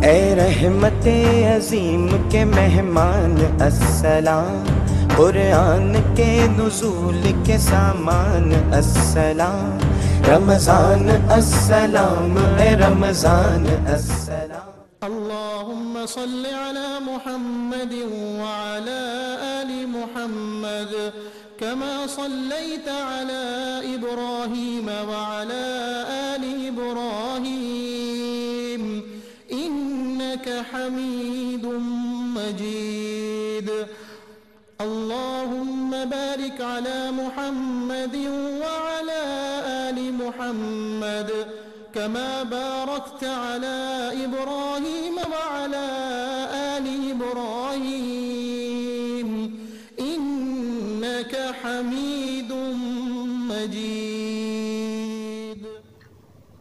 اے رحمت عظیم کے مہمان السلام، قرآن کے نزول کے سامان السلام، رمضان السلام، اے رمضان السلام۔ اللهم صل على محمد وعلى آل محمد كما صليت على إبراهيم وعلى آل إبراهيم إنك حميد مجيد۔ اللهم بارك على محمد وعلى آل محمد كما باركت على إبراهيم وعلى آل إبراهيم إنك حميد مجيد۔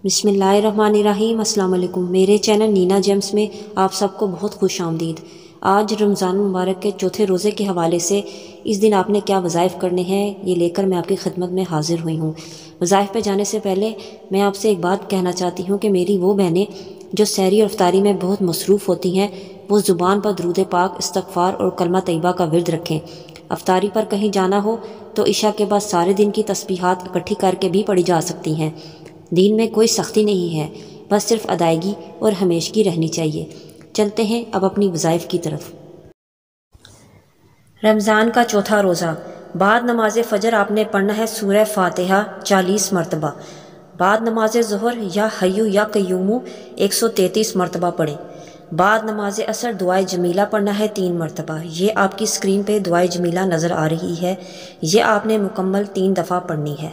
بسم اللہ الرحمن الرحیم۔ السلام علیکم۔ میرے چینل نینا جیمز میں آپ سب کو بہت خوش آمدید۔ آج رمضان مبارک کے چوتھے روزے کے حوالے سے اس دن آپ نے کیا وظائف کرنے ہیں یہ لے کر میں آپ کی خدمت میں حاضر ہوئی ہوں۔ وظائف پہ جانے سے پہلے میں آپ سے ایک بات کہنا چاہتی ہوں کہ میری وہ بہنیں جو سحری اور افطاری میں بہت مصروف ہوتی ہیں وہ زبان پر درود پاک، استغفار اور کلمہ طیبہ کا ورد رکھیں۔ افطاری پر کہیں جانا ہو تو عشاء کے بعد سارے دن کی تسبیحات اکٹھی کر کے بھی پڑھی جا سکتی ہیں۔ دین میں کوئی سختی نہیں ہے، بس صرف ادائیگی اور ہمیشگی رہنی چاہیے۔ چلتے ہیں اب اپنی وظائف کی طرف۔ رمضان کا چوتھا روزہ، بعد نماز فجر آپ نے پڑھنا ہے سورہ فاتحہ 40 مرتبہ۔ بعد نماز ظہر یا حیو یا قیومو 133 مرتبہ پڑھیں۔ بعد نماز عصر دعائے جمیلہ پڑھنا ہے 3 مرتبہ۔ یہ آپ کی اسکرین پہ دعائے جمیلہ نظر آ رہی ہے، یہ آپ نے مکمل 3 دفعہ پڑھنی ہے۔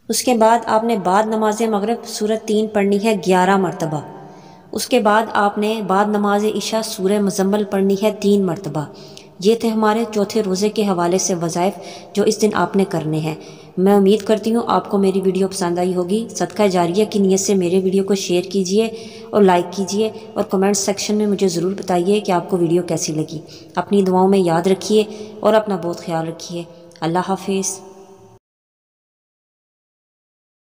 اس کے بعد آپ نے بعد نماز مغرب سورۃ 3 پڑھنی ہے 11 مرتبہ۔ اس کے بعد آپ نے بعد نماز عشاء سورہ مزمل پڑھنی ہے 3 مرتبہ۔ یہ تھے ہمارے چوتھے روزے کے حوالے سے وظائف جو اس دن آپ نے کرنے ہیں۔ میں امید کرتی ہوں آپ کو میری ویڈیو پسند آئی ہوگی۔ صدقہ جاریہ کی نیت سے میرے ویڈیو کو شیئر کیجئے اور لائک کیجئے اور کمنٹ سیکشن میں مجھے ضرور بتائیے کہ آپ کو ویڈیو کیسی لگی۔ اپنی دعاؤں میں یاد رکھیے اور اپنا بہت خیال رکھیے۔ اللہ حافظ۔